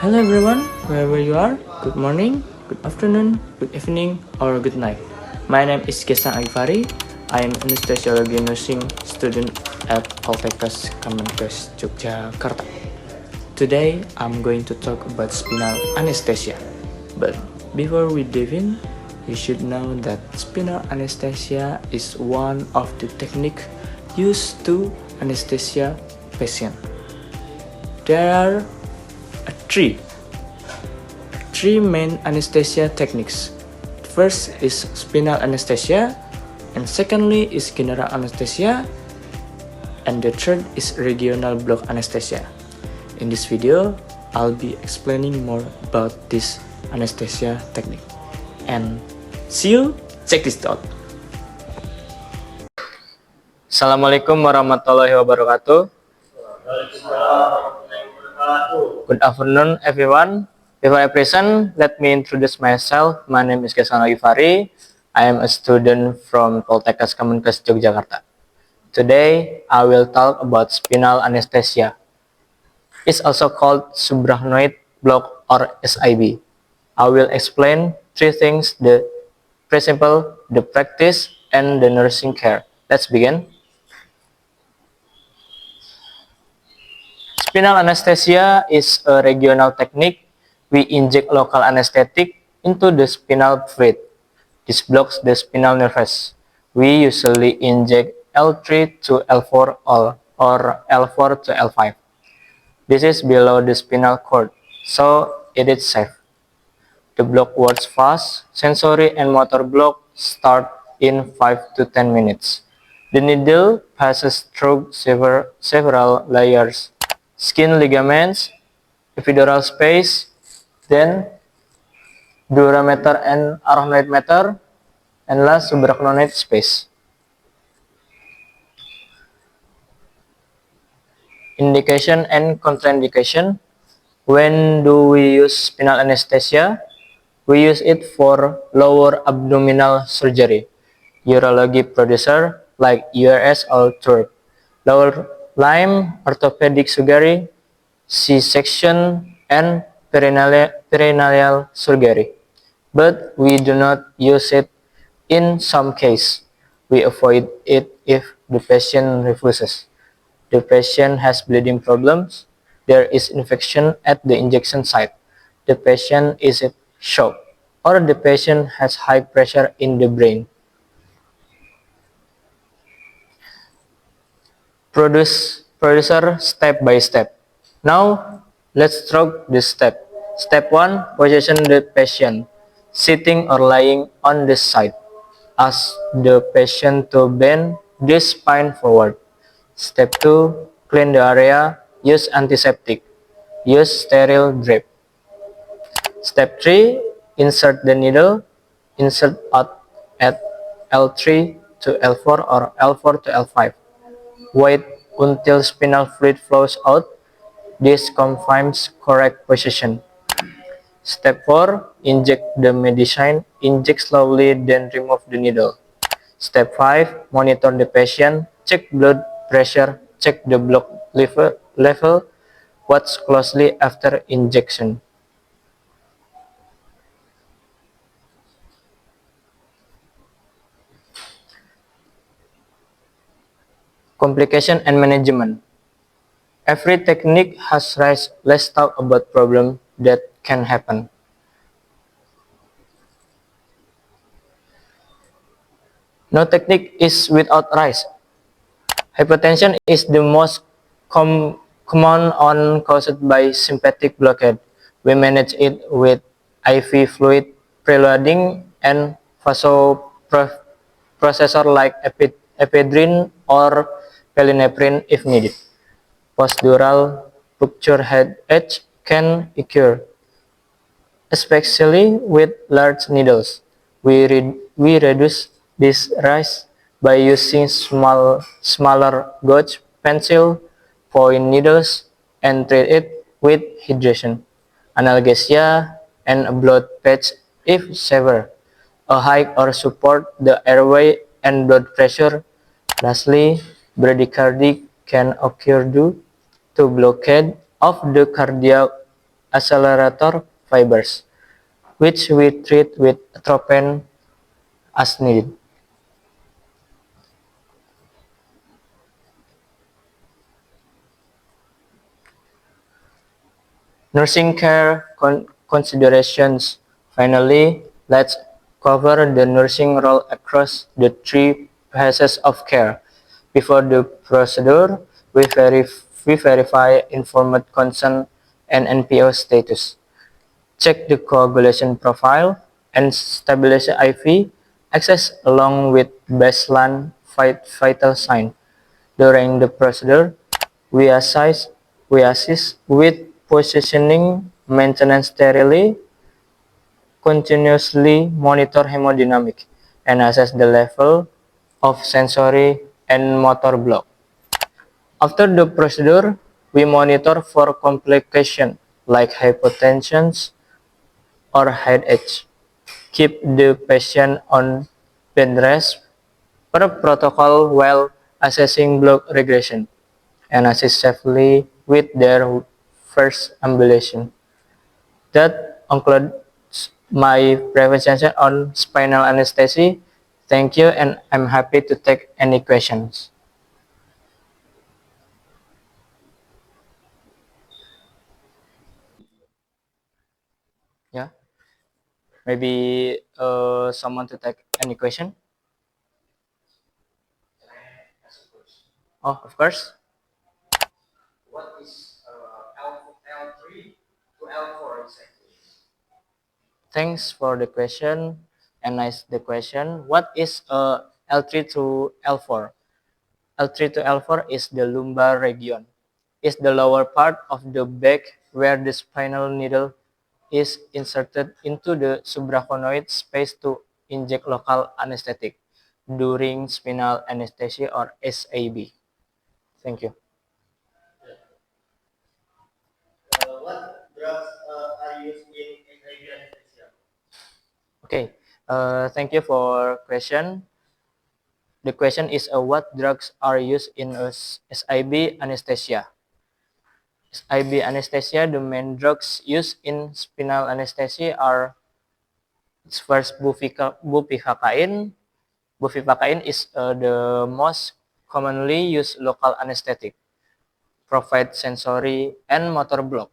Hello everyone, wherever you are, good morning, good afternoon, good evening, or good night. My name is Kesang Agifari. I am anesthesiology nursing student at Poltekkes Kemenkes Yogyakarta. Today, I'm going to talk about spinal anesthesia. But before we dive in, you should know that spinal anesthesia is one of the techniques used to anesthesia patient. There are three main anesthesia techniques. First is spinal anesthesia, and secondly is general anesthesia, and the third is regional block anesthesia. In this video, I'll be explaining more about this anesthesia technique. And see you, check this out. Assalamualaikum warahmatullahi wabarakatuh. Good afternoon, everyone. Before I present, let me introduce myself. My name is Kesang Agifari. I am a student from Poltekkes Kemenkes Yogyakarta. Today, I will talk about spinal anesthesia. It's also called subarachnoid block or SIB. I will explain three things: the principle, the practice, and the nursing care. Let's begin. Spinal anesthesia is a regional technique. We inject local anesthetic into the spinal fluid. This blocks the spinal nerves. We usually inject L3 to L4 or L4 to L5. This is below the spinal cord, so it is safe. The block works fast. Sensory and motor block start in 5 to 10 minutes. The needle passes through several layers: skin ligaments, epidural space, then durameter and arachnoid meter, and last subarachnoid space. Indication and contraindication. When do we use spinal anesthesia? We use it for lower abdominal surgery, urology procedure like URS or TURP, lower limb orthopedic surgery, C-section, and perineal surgery. But we do not use it in some cases. We avoid it if the patient refuses. The patient has bleeding problems. There is infection at the injection site. The patient is in shock, or the patient has high pressure in the brain. Producer step by step. Now, let's talk this step. Step 1. Position the patient, sitting or lying on the side. Ask the patient to bend the spine forward. Step 2. Clean the area. Use antiseptic. Use sterile drape. Step 3. Insert the needle. Insert out at L3 to L4 or L4 to L5. Wait until spinal fluid flows out. This confirms correct position. Step 4. Inject the medicine. Inject slowly, then remove the needle. Step 5. Monitor the patient. Check blood pressure. Check the blood level. Watch closely after injection. Complication and management. Every technique has risk. Let's talk about problems that can happen. No technique is without risk. Hypotension is the most common one caused by sympathetic blockade. We manage it with IV fluid, preloading, and vasopressor like ephedrine or phenylephrine if needed. Post-dural puncture head edge can occur, especially with large needles. We reduce this risk by using smaller gauge pencil point needles and treat it with hydration, analgesia, and a blood patch if severe. A hike or support the airway and blood pressure. Lastly, bradycardia can occur due to blockade of the cardiac accelerator fibers, which we treat with atropine as needed. Nursing care considerations. Finally, let's cover the nursing role across the three phases of care. Before the procedure, we verify informed consent and NPO status. Check the coagulation profile and stabilize IV access along with baseline vital sign. During the procedure, we assist with positioning, maintenance sterility, continuously monitor hemodynamic, and assess the level of sensory and motor block. After the procedure, we monitor for complications like hypotension or headache. Keep the patient on bed rest per protocol while assessing blood regression and assist safely with their first ambulation. That concludes my presentation on spinal anesthesia. Thank you, and I'm happy to take any questions. Yeah, maybe someone to take any question. Oh, of course. What is L3 to L4 exactly? Thanks for the question and nice the question. What is L3 to L4? L3 to L4 is the lumbar region. It's the lower part of the back where the spinal needle is inserted into the subarachnoid space to inject local anesthetic during spinal anesthesia or SAB. Thank you. What drugs are used in SIB anesthesia? Okay, thank you for question. The question is what drugs are used in SIB anesthesia? SIB anesthesia, the main drugs used in spinal anesthesia are first bupivacaine. Bupivacaine is the most commonly used local anesthetic, provide sensory and motor block.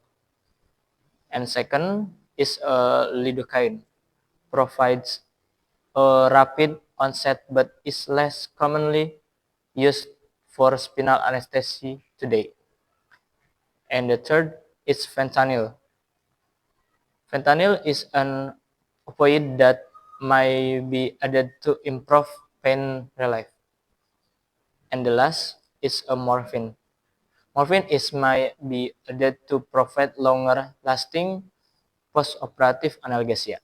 And second is lidocaine, provides a rapid onset but is less commonly used for spinal anesthesia today. And the third is fentanyl. Fentanyl is an opioid that may be added to improve pain relief. And the last is a morphine. Morphine is may be added to provide longer lasting post-operative analgesia.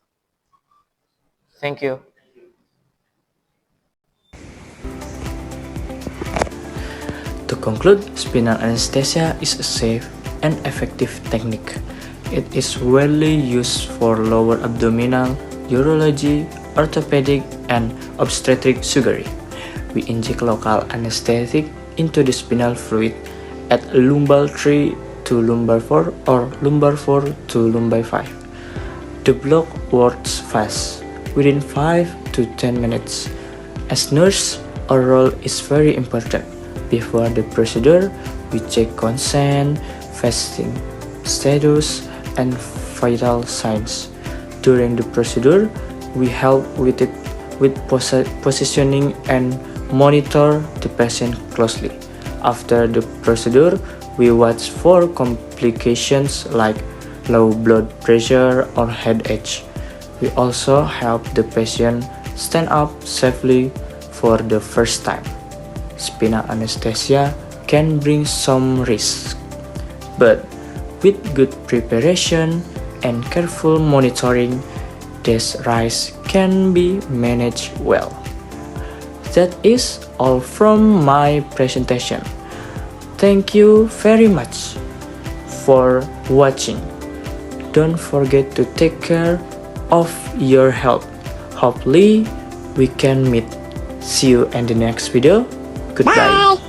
Thank you. To conclude, spinal anesthesia is a safe and effective technique. It is widely used for lower abdominal, urology, orthopedic, and obstetric surgery. We inject local anesthetic into the spinal fluid at lumbar 3 to lumbar 4 or lumbar 4 to lumbar 5. The block works fast, within 5 to 10 minutes. As nurse, our role is very important. Before the procedure, we check consent, fasting status, and vital signs. During the procedure, we help with positioning and monitor the patient closely. After the procedure, we watch for complications like low blood pressure or headache. We also help the patient stand up safely for the first time. Spinal anesthesia can bring some risk, but with good preparation and careful monitoring, this risk can be managed well. That is all from my presentation. Thank you very much for watching. Don't forget to take care of your health. Hopefully, we can meet. See you in the next video. Goodbye. Bye.